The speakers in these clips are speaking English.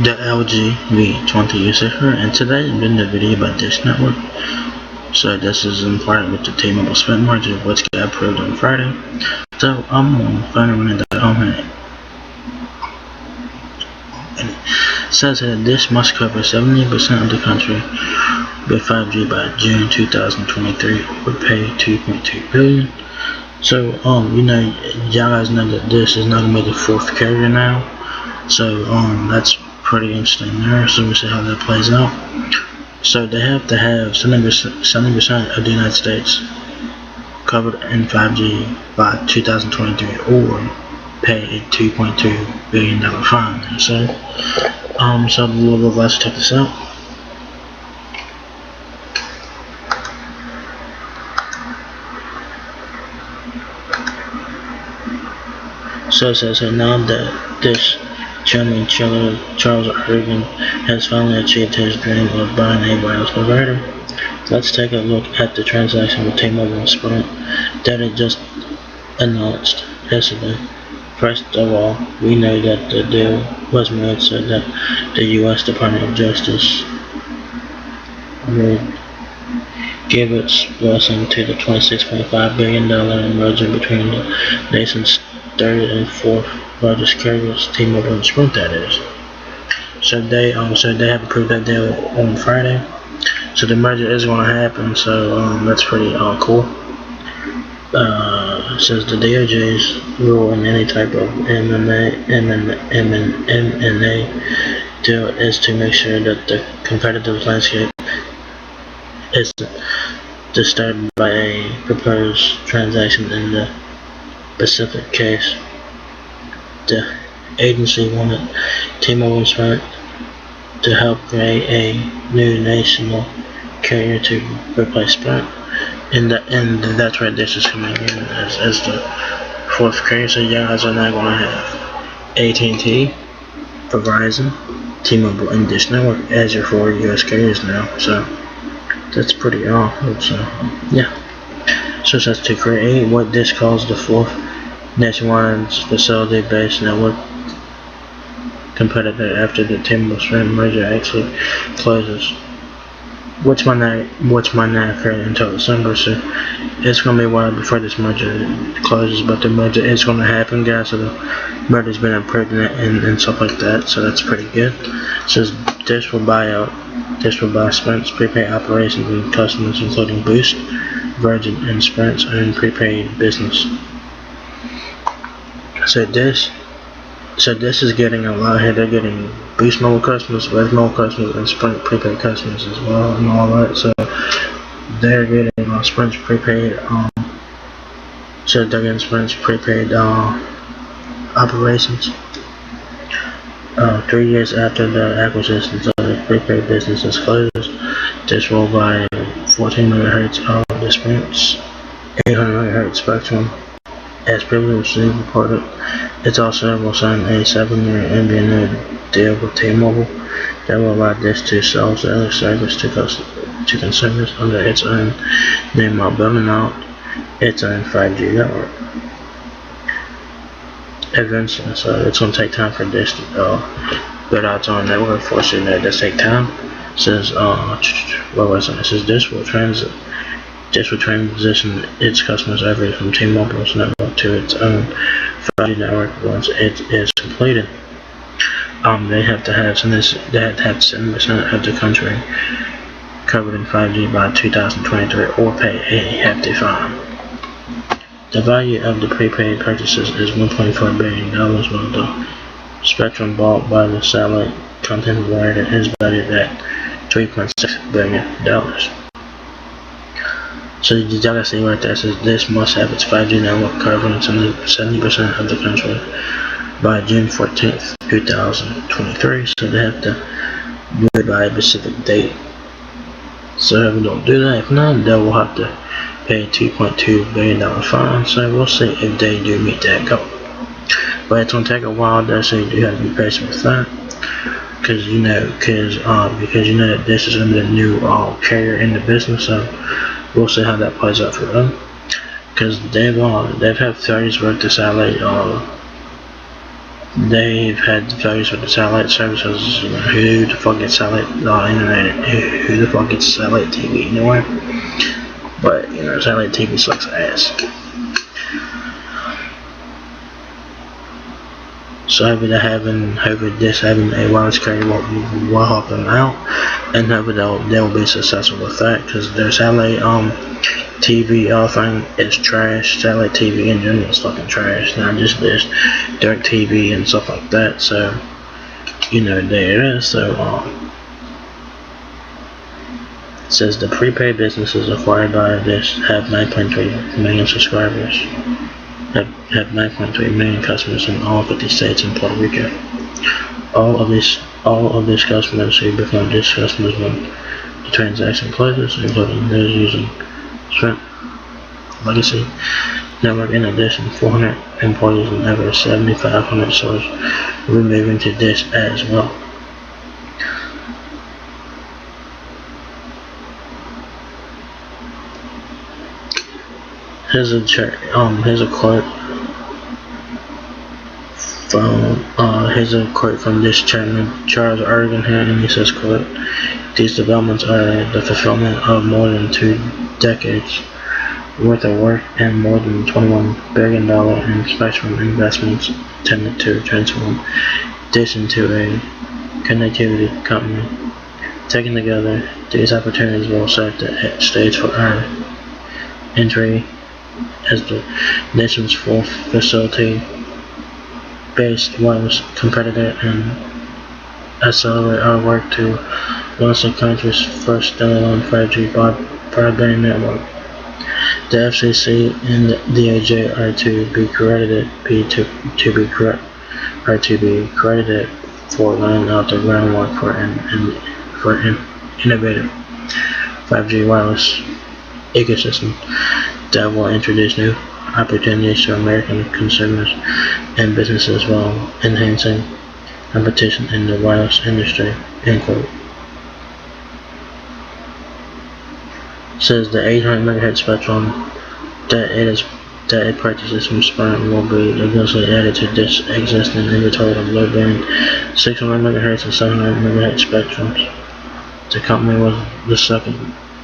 the LG V20 user, and today I'm doing a video about Dish Network. So this is in part with the T-Mobile Sprint merger, which got approved on Friday. So I'm finally running the home and it says that Dish must cover 70% of the country with 5G by June 2023 or pay $2.2 billion. So y'all guys know that Dish is not gonna be the fourth carrier now. So that's pretty interesting there. So we'll see how that plays out. So they have to have 70% of the United States covered in 5G by 2023 or pay a $2.2 billion fine. So let's check this out. So it says here now that Dish Chairman Charles Ergen has finally achieved his dream of buying a wireless provider. Let's take a look at the transaction with T-Mobile and Sprint that it just announced yesterday. First of all, we know that the deal was made so that the U.S. Department of Justice would give its blessing to the $26.5 billion merger between the nation's third and fourth largest carriers, T-Mobile and Sprint, that is. So they have approved that deal on Friday. So the merger is going to happen. So that's pretty cool. Says the DOJ's rule in any type of M&A deal is to make sure that the competitive landscape is disturbed by a proposed transaction in the Pacific case. The agency wanted T-Mobile and Sprint to help create a new national carrier to replace Sprint, and that's where Dish is coming in as the fourth carrier. So you guys are now going to have AT&T, Verizon, T-Mobile, and Dish Network as your four U.S. carriers now. So that's pretty awesome. So yeah. So it says to create what Dish calls the fourth nationwide facility-based network competitor after the T-Mobile Sprint merger actually closes, which might not occur until December. So it's gonna be a while before this merger closes, but the merger is gonna happen, guys. So the merger's been approved and stuff like that. So that's pretty good. It says Dish will buy Sprint's prepaid operations and customers, including Boost, Virgin, and Sprint's own prepaid business. So Dish is getting a lot here. They're getting Boost mobile customers, Virgin mobile customers, and Sprint prepaid customers as well, and all that. So they're getting Sprint's prepaid. So they're getting Sprint's prepaid operations. 3 years after the acquisition of the prepaid business is closed, Dish will buy 14 MHz of the Sprint's 800 MHz spectrum. As previously reported, it also will sign a 7-year MVNO deal with T-Mobile that will allow Dish to sell cellular service to consumers under its own name while building out its own 5G network. Eventually, so it's going to take time for Dish to build out its own network. Fortunately, that does take time. It says, It says Dish will transition its customers over from T-Mobile's network to its own 5G network once it is completed. They have to have 70% of the country covered in 5G by 2023 or pay a hefty fine. The value of the prepaid purchases is $1.4 billion, while the spectrum bought by the satellite content provider is valued at $3.6 billion. So you gotta see right there, says Dish must have its 5G network covering 70% of the country by June 14th, 2023. So they have to do it by a specific date. So if we don't do that, if not, they will have to pay a $2.2 billion fine. So we'll see if they do meet that goal. But it's gonna take a while there, so you do have to be patient with that. Because you know that Dish is gonna be the new carrier in the business. So we'll see how that plays out for them, because they've had 30's worth of satellite They've had failures with the satellite services. Who the fuck gets satellite internet? Who the fuck gets satellite TV anywhere? But satellite TV sucks ass. So hopefully this having a wireless carrier will help them out, and hopefully they'll be successful with that, because their satellite TV offering is trash. Satellite TV in general is fucking trash. Not just this direct TV and stuff like that. So there it is. So it says the prepaid businesses acquired by this have 9.3 million subscribers. Have 9.3 million customers in all 50 states and Puerto Rico. All of these customers who become DISH customers when the transaction closes, including those using Sprint Legacy Network. In addition, 400 employees and over 7,500 stores will be moving to DISH as well. Here's a quote from DISH chairman Charles Ergen here, and he says, quote, "These developments are the fulfillment of more than 2 decades worth of work and more than $21 billion in spectrum investments intended to transform DISH into a connectivity company. Taken together, these opportunities will set the stage for our entry as the nation's fourth facility-based wireless competitor and accelerate our work to launch the country's first standalone 5G broadband network. The FCC and the DOJ are to be credited for laying out the groundwork for an innovative 5G wireless ecosystem that will introduce new opportunities to American consumers and businesses while enhancing competition in the wireless industry." End quote. Says the 800 MHz spectrum that it purchases from Sprint will be eventually added to this existing inventory of low-band 600 MHz and 700 MHz spectrums. The company was the second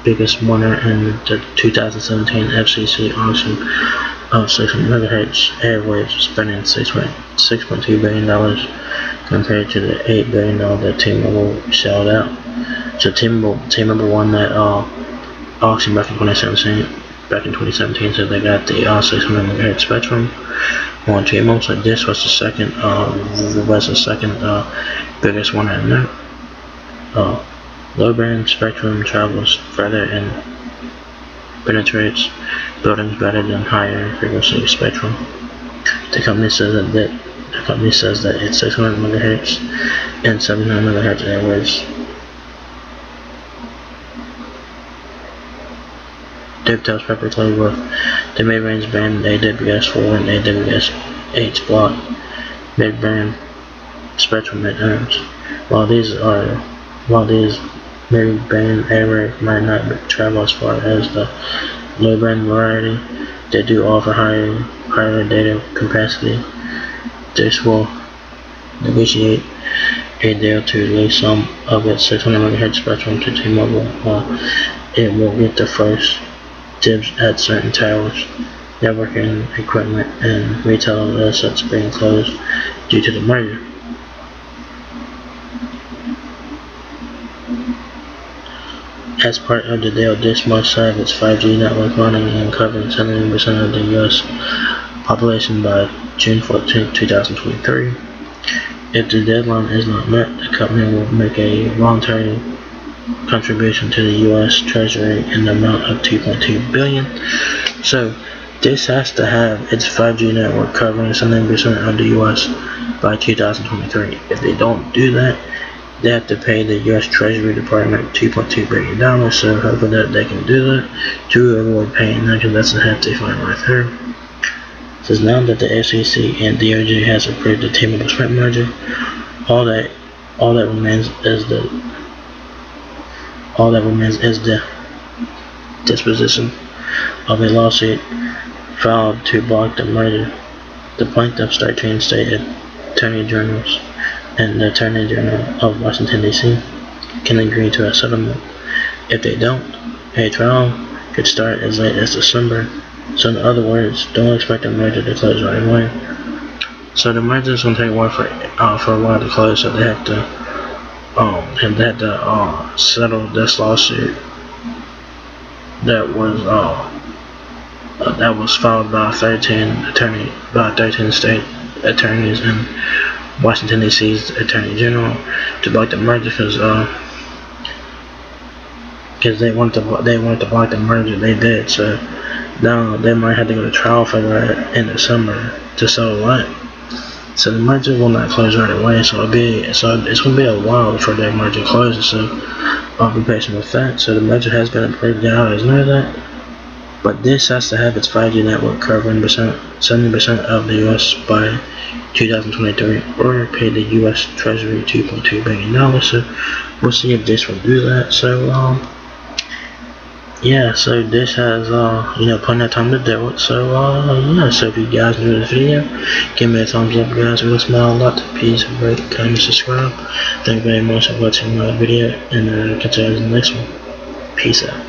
biggest winner in the 2017 FCC auction of 600 MHz airwaves, spending $6.2 billion compared to the $8 billion that T-Mobile shelled out. So T-Mobile won that auction back in 2017, so they got the 600 MHz spectrum on T-Mobile. So this was the second biggest winner in that. Low-band spectrum travels further and penetrates buildings better than higher frequency spectrum. The company says that its 600 MHz and 700 MHz airwaves dovetails perfectly with the mid-range band AWS-4 and AWS-8 block mid-band spectrum it owns. While these mid-band airwaves might not travel as far as the low-band variety, they do offer higher data capacity. This will negotiate a deal to lease some of its 600 MHz spectrum to T-Mobile, while it will get the first dibs at certain towers, networking equipment, and retail assets being closed due to the merger. As part of the deal, DISH must have its 5G network running and covering 70% of the U.S. population by June 14, 2023. If the deadline is not met, the company will make a voluntary contribution to the U.S. Treasury in the amount of $2.2 billion. So this has to have its 5G network covering 70% of the U.S. by 2023. If they don't do that, they have to pay the U.S. Treasury Department $2.2 billion. So hopefully that they can do that to avoid paying that, because that's a hefty fine right there. It says now that the FCC and DOJ has approved the T-Mobile Sprint merger, all that remains is the disposition of a lawsuit filed to block the merger. The plaintiffs 13 stated attorney generals and the Attorney General of Washington, D.C. can agree to a settlement. If they don't, a trial could start as late as December. So in other words, don't expect the merger to close right away. So the merger is going to take a while for a while to close, so they have to settle this lawsuit that was filed by 13 state attorneys and Washington D.C.'s Attorney General to block the merger because they wanted to block the merger. They did. So now they might have to go to trial for that in December to settle that. So the merger will not close right away. So it's gonna be a while before that merger closes. So I'll be patient with that. So the merger has been approved. Y'all always know that. But this has to have its 5G network covering 70% of the U.S. by 2023, or pay the U.S. Treasury $2.2 billion. So we'll see if Dish will do that. So yeah, so Dish has plenty of time to do it. So yeah, so if you guys enjoyed this video, give me a thumbs up, guys. It would smile a lot. Please rate, comment, subscribe. Thank you very much for watching my video, and catch you guys in the next one. Peace out.